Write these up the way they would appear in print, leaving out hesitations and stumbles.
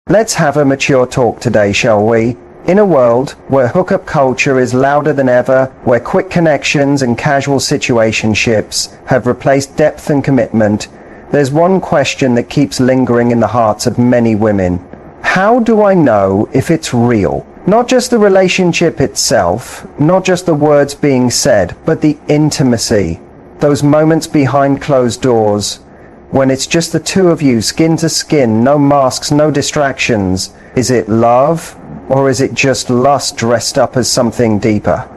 Let's have a mature talk today, shall we? In a world where hookup culture is louder than ever, where quick connections and casual situationships have replaced depth and commitment, there's one question that keeps lingering in the hearts of many women. How do I know if it's real? Not just the relationship itself, not just the words being said, but the intimacy. Those moments behind closed doors, when it's just the two of you, skin to skin, no masks, no distractions. Is it love, or is it just lust dressed up as something deeper?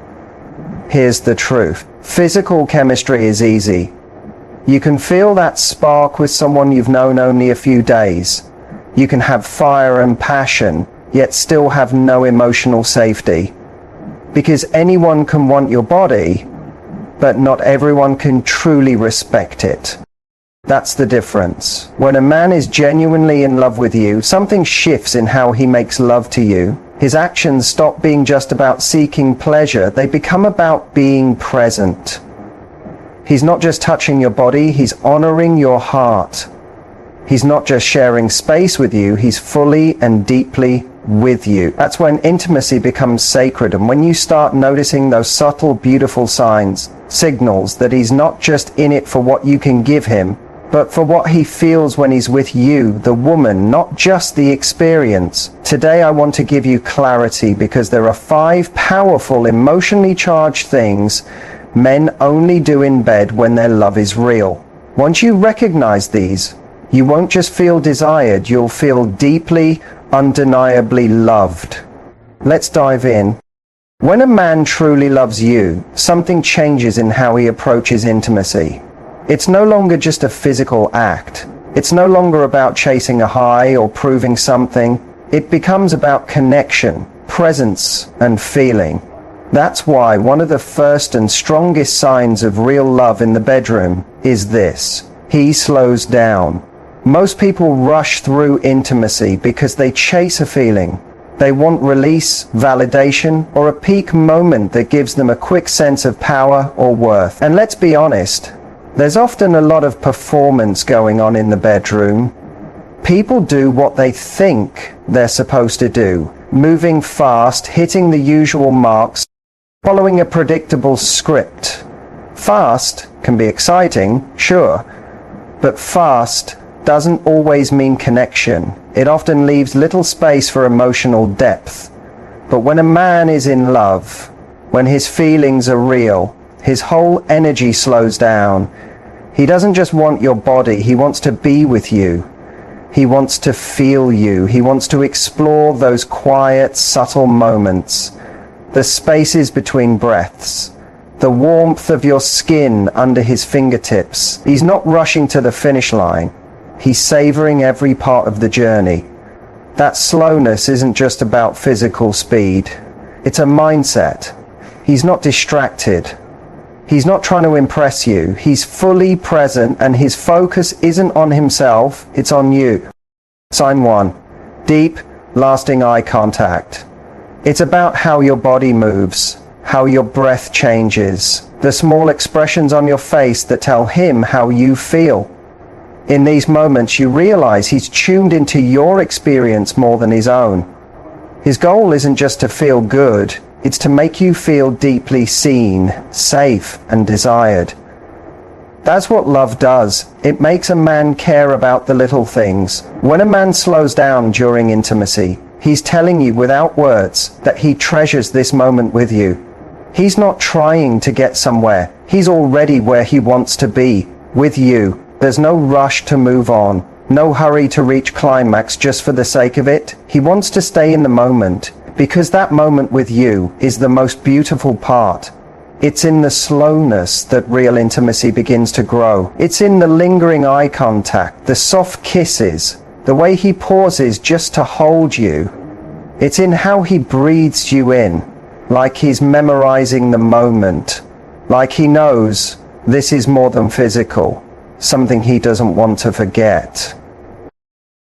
Here's the truth. Physical chemistry is easy. You can feel that spark with someone you've known only a few days. You can have fire and passion, yet still have no emotional safety. Because anyone can want your body, but not everyone can truly respect it. That's the difference. When a man is genuinely in love with you, something shifts in how he makes love to you. His actions stop being just about seeking pleasure, they become about being present. He's not just touching your body, he's honoring your heart. He's not just sharing space with you, he's fully and deeply with you. That's when intimacy becomes sacred, and when you start noticing those subtle, beautiful signs, signals that he's not just in it for what you can give him, but for what he feels when he's with you, the woman, not just the experience. Today I want to give you clarity because there are 5 powerful, emotionally charged things men only do in bed when their love is real. Once you recognize these, you won't just feel desired, you'll feel deeply, undeniably loved. Let's dive in. When a man truly loves you, something changes in how he approaches intimacy. It's no longer just a physical act. It's no longer about chasing a high or proving something. It becomes about connection, presence, and feeling. That's why one of the first and strongest signs of real love in the bedroom is this: he slows down. Most people rush through intimacy because they chase a feeling. They want release, validation, or a peak moment that gives them a quick sense of power or worth. And let's be honest, there's often a lot of performance going on in the bedroom. People do what they think they're supposed to do, moving fast, hitting the usual marks, following a predictable script. Fast can be exciting, sure, but fast doesn't always mean connection. It often leaves little space for emotional depth. But when a man is in love, when his feelings are real, his whole energy slows down. He doesn't just want your body, he wants to be with you. He wants to feel you. He wants to explore those quiet, subtle moments, the spaces between breaths, the warmth of your skin under his fingertips. He's not rushing to the finish line. He's savoring every part of the journey. That slowness isn't just about physical speed. It's a mindset. He's not distracted. He's not trying to impress you. He's fully present, and his focus isn't on himself, it's on you. Sign 1. Deep, lasting eye contact. It's about how your body moves, how your breath changes, the small expressions on your face that tell him how you feel. In these moments, you realize he's tuned into your experience more than his own. His goal isn't just to feel good, it's to make you feel deeply seen, safe, and desired. That's what love does. It makes a man care about the little things. When a man slows down during intimacy, he's telling you without words that he treasures this moment with you. He's not trying to get somewhere. He's already where he wants to be, with you. There's no rush to move on, no hurry to reach climax just for the sake of it. He wants to stay in the moment, because that moment with you is the most beautiful part. It's in the slowness that real intimacy begins to grow. It's in the lingering eye contact, the soft kisses, the way he pauses just to hold you. It's in how he breathes you in, like he's memorizing the moment, like he knows this is more than physical, something he doesn't want to forget.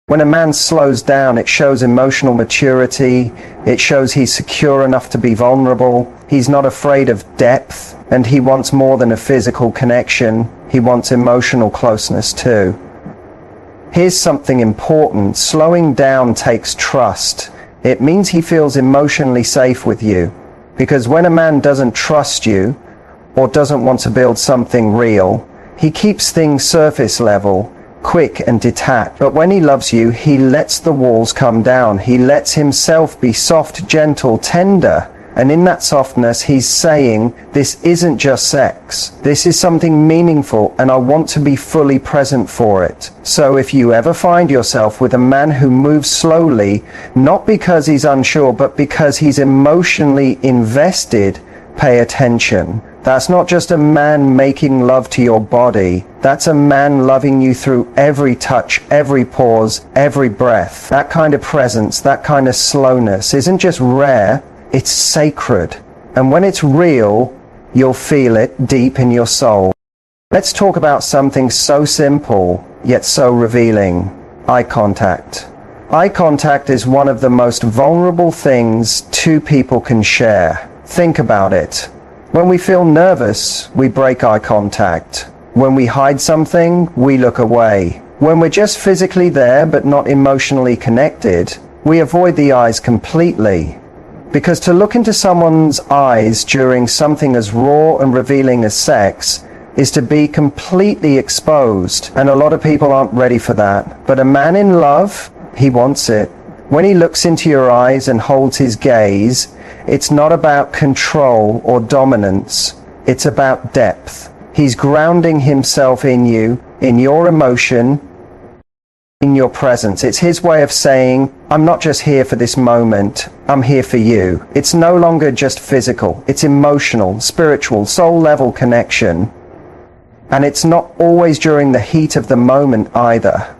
When a man slows down, it shows emotional maturity. It shows he's secure enough to be vulnerable. He's not afraid of depth, and he wants more than a physical connection. He wants emotional closeness too. Here's something important. Slowing down takes trust. It means he feels emotionally safe with you. Because when a man doesn't trust you, or doesn't want to build something real, he keeps things surface level, quick and detached. But when he loves you, he lets the walls come down. He lets himself be soft, gentle, tender. And in that softness, he's saying, this isn't just sex. This is something meaningful, and I want to be fully present for it. So if you ever find yourself with a man who moves slowly, not because he's unsure, but because he's emotionally invested, pay attention. That's not just a man making love to your body. That's a man loving you through every touch, every pause, every breath. That kind of presence, that kind of slowness isn't just rare, it's sacred. And when it's real, you'll feel it deep in your soul. Let's talk about something so simple, yet so revealing. Eye contact. Eye contact is one of the most vulnerable things two people can share. Think about it. When we feel nervous, we break eye contact. When we hide something, we look away. When we're just physically there but not emotionally connected, we avoid the eyes completely. Because to look into someone's eyes during something as raw and revealing as sex is to be completely exposed, and a lot of people aren't ready for that. But a man in love, he wants it. When he looks into your eyes and holds his gaze, it's not about control or dominance, it's about depth. He's grounding himself in you, in your emotion, in your presence. It's his way of saying, I'm not just here for this moment, I'm here for you. It's no longer just physical, it's emotional, spiritual, soul level connection. And it's not always during the heat of the moment either.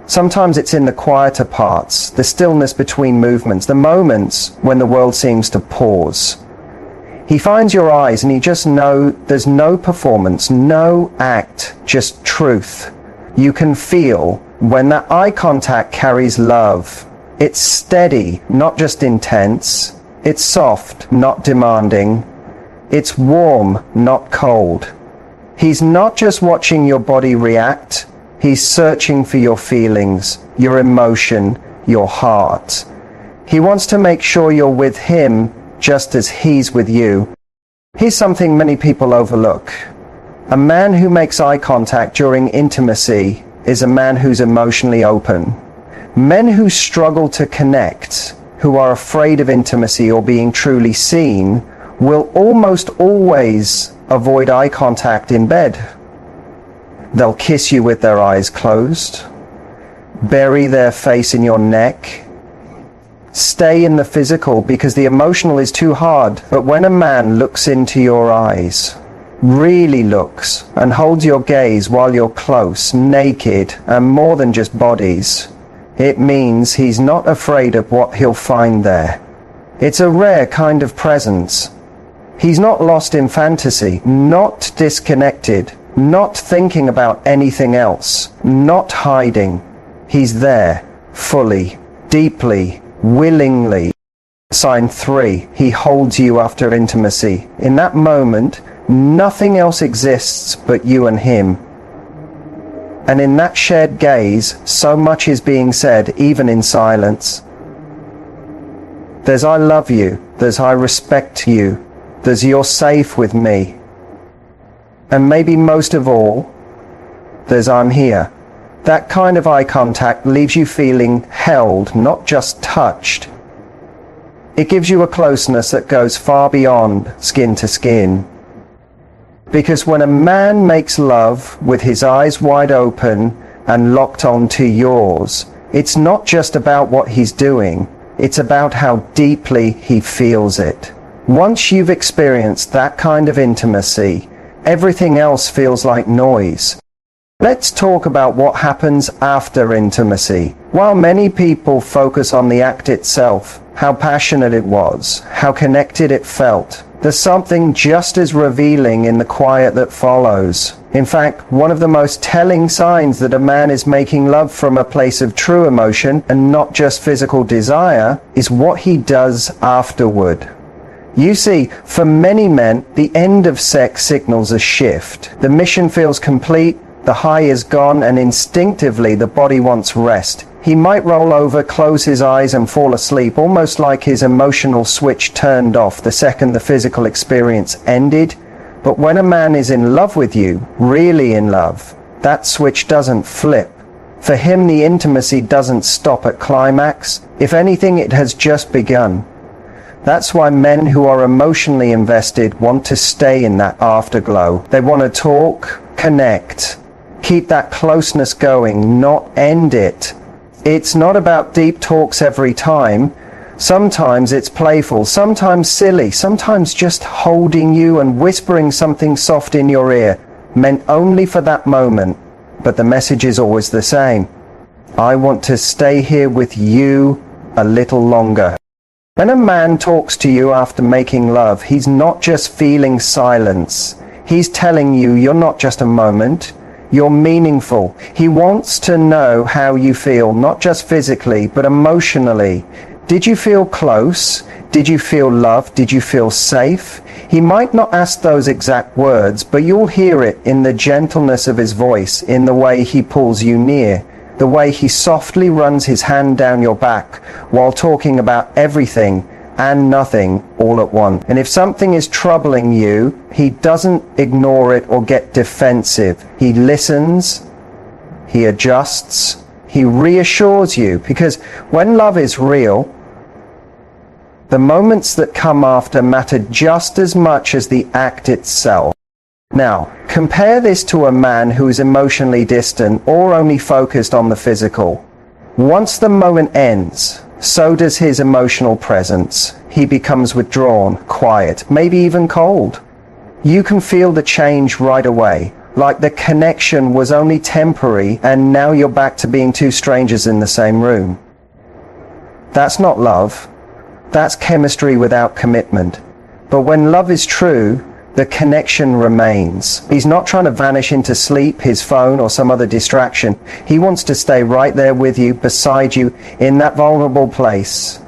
Sometimes it's in the quieter parts, the stillness between movements, the moments when the world seems to pause. He finds your eyes and you just know there's no performance, no act, just truth. You can feel when that eye contact carries love. It's steady, not just intense. It's soft, not demanding. It's warm, not cold. He's not just watching your body react. He's searching for your feelings, your emotion, your heart. He wants to make sure you're with him just as he's with you. Here's something many people overlook. A man who makes eye contact during intimacy is a man who's emotionally open. Men who struggle to connect, who are afraid of intimacy or being truly seen, will almost always avoid eye contact in bed. They'll kiss you with their eyes closed, bury their face in your neck, stay in the physical because the emotional is too hard. But when a man looks into your eyes, really looks, and holds your gaze while you're close, naked, and more than just bodies, it means he's not afraid of what he'll find there. It's a rare kind of presence. He's not lost in fantasy, not disconnected, not thinking about anything else, not hiding. He's there, fully, deeply, willingly. Sign 3, he holds you after intimacy. In that moment, nothing else exists but you and him. And in that shared gaze, so much is being said, even in silence. There's I love you, there's I respect you, there's you're safe with me. And maybe most of all, there's I'm here. That kind of eye contact leaves you feeling held, not just touched. It gives you a closeness that goes far beyond skin to skin. Because when a man makes love with his eyes wide open and locked onto yours, it's not just about what he's doing, it's about how deeply he feels it. Once you've experienced that kind of intimacy, everything else feels like noise. Let's talk about what happens after intimacy. While many people focus on the act itself, how passionate it was, how connected it felt, there's something just as revealing in the quiet that follows. In fact, one of the most telling signs that a man is making love from a place of true emotion and not just physical desire is what he does afterward. You see, for many men, the end of sex signals a shift. The mission feels complete, The high is gone and instinctively the body wants rest. He might roll over, close his eyes and fall asleep, almost like his emotional switch turned off the second the physical experience ended. But when a man is in love with you, really in love, that switch doesn't flip. For him, the intimacy doesn't stop at climax. If anything, it has just begun. That's why men who are emotionally invested want to stay in that afterglow. They want to talk, connect, keep that closeness going, not end it. It's not about deep talks every time. Sometimes it's playful, sometimes silly, sometimes just holding you and whispering something soft in your ear, meant only for that moment. But the message is always the same. I want to stay here with you a little longer. When a man talks to you after making love, he's not just feeling silence. He's telling you you're not just a moment, you're meaningful. He wants to know how you feel, not just physically, but emotionally. Did you feel close? Did you feel loved? Did you feel safe? He might not ask those exact words, but you'll hear it in the gentleness of his voice, in the way he pulls you near, the way he softly runs his hand down your back while talking about everything and nothing all at once. And if something is troubling you, he doesn't ignore it or get defensive. He listens, he adjusts, he reassures you, because when love is real, the moments that come after matter just as much as the act itself. Now, compare this to a man who is emotionally distant or only focused on the physical. Once the moment ends, so does his emotional presence. He becomes withdrawn, quiet, maybe even cold. You can feel the change right away, like the connection was only temporary and now you're back to being two strangers in the same room. That's not love. That's chemistry without commitment. But when love is true, the connection remains. He's not trying to vanish into sleep, his phone, or some other distraction. He wants to stay right there with you, beside you, in that vulnerable place.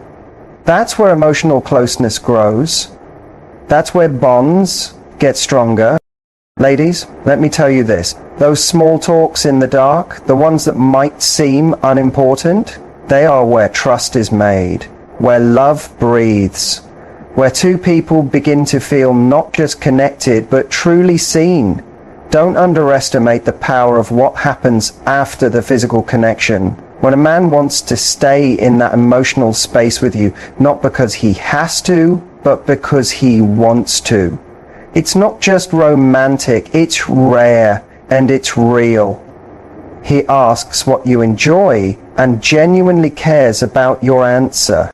That's where emotional closeness grows. That's where bonds get stronger. Ladies, let me tell you this. Those small talks in the dark, the ones that might seem unimportant, they are where trust is made, where love breathes, where two people begin to feel not just connected, but truly seen. Don't underestimate the power of what happens after the physical connection. When a man wants to stay in that emotional space with you, not because he has to, but because he wants to. It's not just romantic, it's rare and it's real. He asks what you enjoy and genuinely cares about your answer.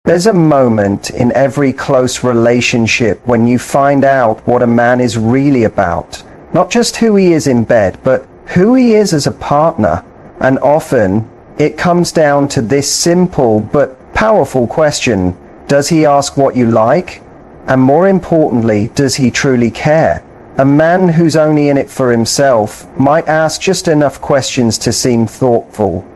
There's a moment in every close relationship when you find out what a man is really about. Not just who he is in bed, but who he is as a partner. And often, it comes down to this simple but powerful question. Does he ask what you like? And more importantly, does he truly care? A man who's only in it for himself might ask just enough questions to seem thoughtful.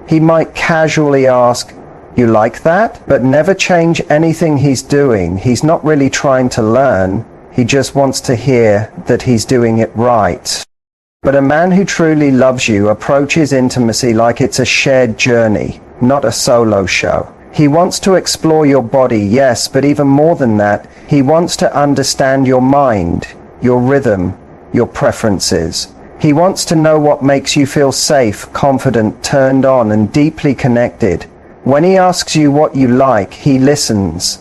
He might casually ask, "You like that?" but never change anything he's doing. He's not really trying to learn. He just wants to hear that he's doing it right. But a man who truly loves you approaches intimacy like it's a shared journey, not a solo show. He wants to explore your body, yes, but even more than that, he wants to understand your mind, your rhythm, your preferences. He wants to know what makes you feel safe, confident, turned on, and deeply connected. When he asks you what you like, he listens.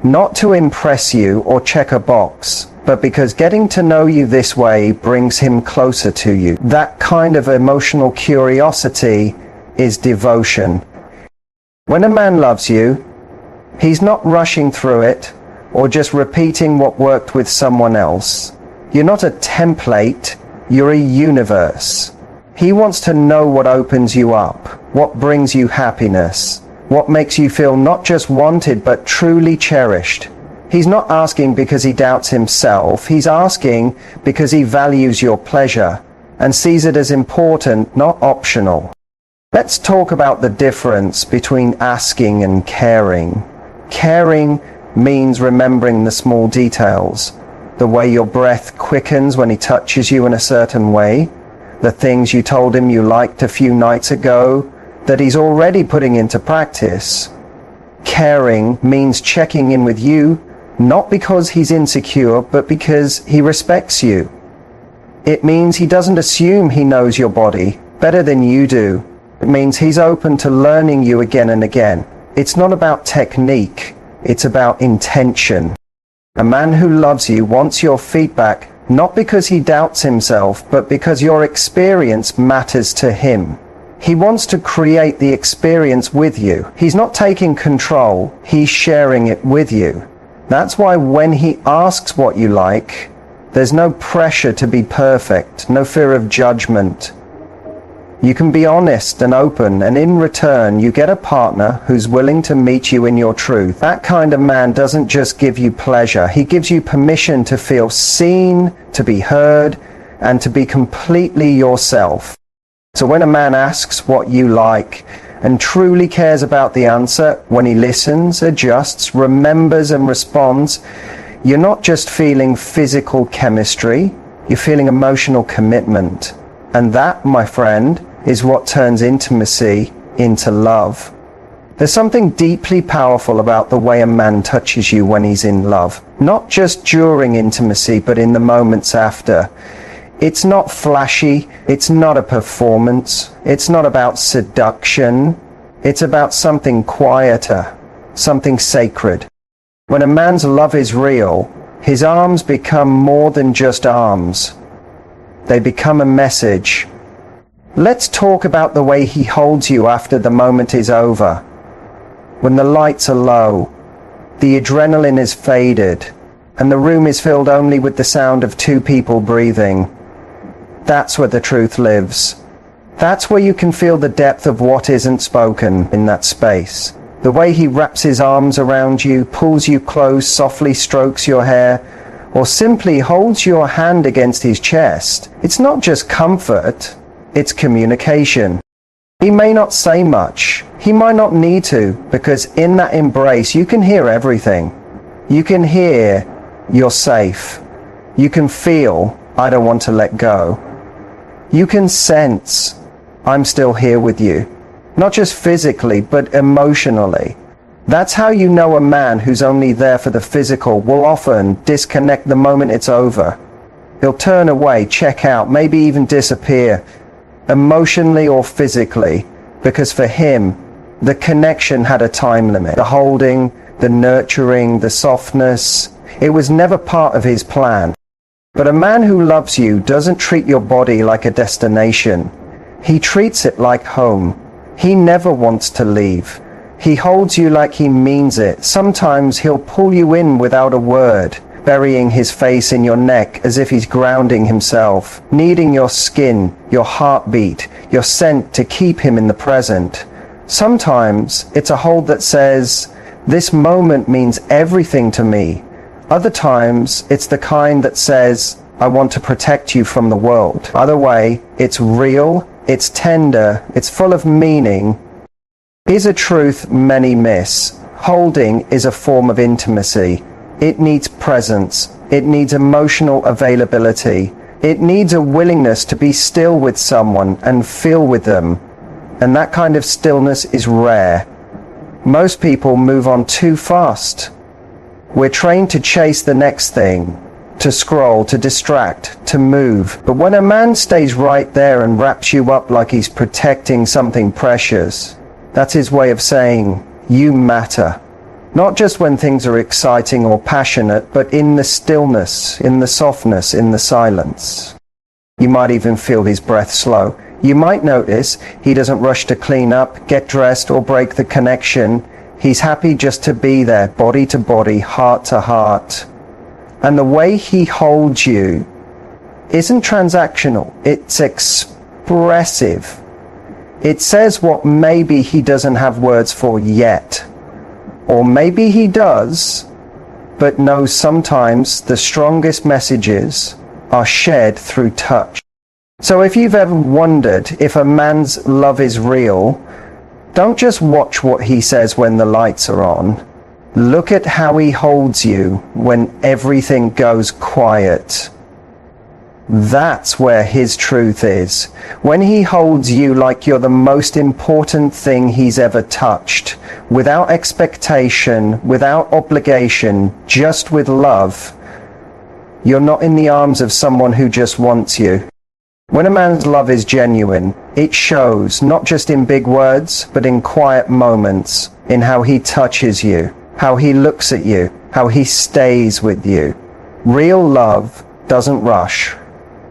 Not to impress you or check a box, but because getting to know you this way brings him closer to you. That kind of emotional curiosity is devotion. When a man loves you, he's not rushing through it or just repeating what worked with someone else. You're not a template, you're a universe. He wants to know what opens you up, what brings you happiness, what makes you feel not just wanted but truly cherished. He's not asking because he doubts himself, he's asking because he values your pleasure and sees it as important, not optional. Let's talk about the difference between asking and caring. Caring means remembering the small details, the way your breath quickens when he touches you in a certain way, the things you told him you liked a few nights ago that he's already putting into practice. Caring means checking in with you, not because he's insecure, but because he respects you. It means he doesn't assume he knows your body better than you do. It means he's open to learning you again and again. It's not about technique, it's about intention. A man who loves you wants your feedback, not because he doubts himself, but because your experience matters to him. He wants to create the experience with you. He's not taking control, he's sharing it with you. That's why when he asks what you like, there's no pressure to be perfect, no fear of judgment. You can be honest and open, and in return you get a partner who's willing to meet you in your truth. That kind of man doesn't just give you pleasure, he gives you permission to feel seen, to be heard, and to be completely yourself. So when a man asks what you like and truly cares about the answer, when he listens, adjusts, remembers and responds, you're not just feeling physical chemistry, you're feeling emotional commitment. And that, my friend, is what turns intimacy into love. There's something deeply powerful about the way a man touches you when he's in love. Not just during intimacy, but in the moments after. It's not flashy, it's not a performance, it's not about seduction, it's about something quieter, something sacred. When a man's love is real, his arms become more than just arms. They become a message. Let's talk about the way he holds you after the moment is over. When the lights are low, the adrenaline is faded, and the room is filled only with the sound of two people breathing. That's where the truth lives. That's where you can feel the depth of what isn't spoken in that space. The way he wraps his arms around you, pulls you close, softly strokes your hair, or simply holds your hand against his chest. It's not just comfort, it's communication. He may not say much. He might not need to, because in that embrace you can hear everything. You can hear, you're safe. You can feel, I don't want to let go. You can sense, I'm still here with you. Not just physically, but emotionally. That's how you know a man who's only there for the physical will often disconnect the moment it's over. He'll turn away, check out, maybe even disappear, emotionally or physically, because for him, the connection had a time limit. The holding, the nurturing, the softness, it was never part of his plan. But a man who loves you doesn't treat your body like a destination. He treats it like home. He never wants to leave. He holds you like he means it. Sometimes he'll pull you in without a word, burying his face in your neck as if he's grounding himself, needing your skin, your heartbeat, your scent to keep him in the present. Sometimes it's a hold that says, this moment means everything to me. Other times, it's the kind that says, I want to protect you from the world. Either way, it's real, it's tender, it's full of meaning. Here's a truth many miss. Holding is a form of intimacy. It needs presence. It needs emotional availability. It needs a willingness to be still with someone and feel with them. And that kind of stillness is rare. Most people move on too fast. We're trained to chase the next thing, to scroll, to distract, to move. But when a man stays right there and wraps you up like he's protecting something precious, that's his way of saying, you matter. Not just when things are exciting or passionate, but in the stillness, in the softness, in the silence. You might even feel his breath slow. You might notice he doesn't rush to clean up, get dressed, or break the connection. He's happy just to be there, body to body, heart to heart. And the way he holds you isn't transactional, it's expressive. It says what maybe he doesn't have words for yet. Or maybe he does, but knows sometimes the strongest messages are shared through touch. So if you've ever wondered if a man's love is real, don't just watch what he says when the lights are on. Look at how he holds you when everything goes quiet. That's where his truth is. When he holds you like you're the most important thing he's ever touched, without expectation, without obligation, just with love, you're not in the arms of someone who just wants you. When a man's love is genuine, it shows not just in big words, but in quiet moments, in how he touches you, how he looks at you, how he stays with you. Real love doesn't rush.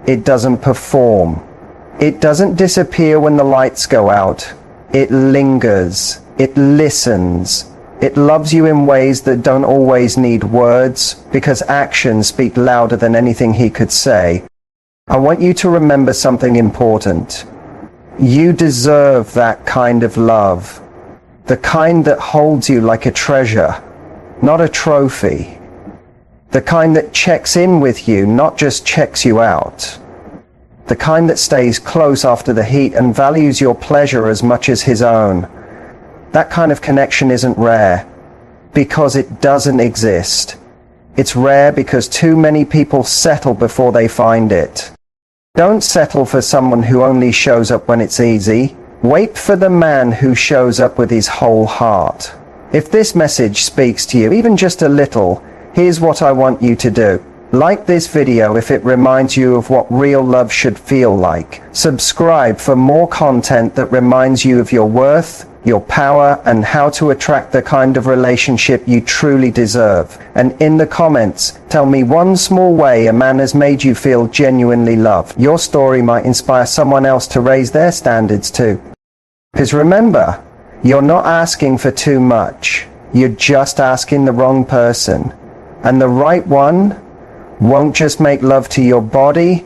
It doesn't perform. It doesn't disappear when the lights go out. It lingers. It listens. It loves you in ways that don't always need words, because actions speak louder than anything he could say. I want you to remember something important. You deserve that kind of love. The kind that holds you like a treasure, not a trophy. The kind that checks in with you, not just checks you out. The kind that stays close after the heat and values your pleasure as much as his own. That kind of connection isn't rare, because it doesn't exist. It's rare because too many people settle before they find it. Don't settle for someone who only shows up when it's easy. Wait for the man who shows up with his whole heart. If this message speaks to you, even just a little, here's what I want you to do. Like this video if it reminds you of what real love should feel like. Subscribe for more content that reminds you of your worth, your power, and how to attract the kind of relationship you truly deserve. And in the comments, tell me one small way a man has made you feel genuinely loved. Your story might inspire someone else to raise their standards too. Because remember, you're not asking for too much. You're just asking the wrong person. And the right one won't just make love to your body,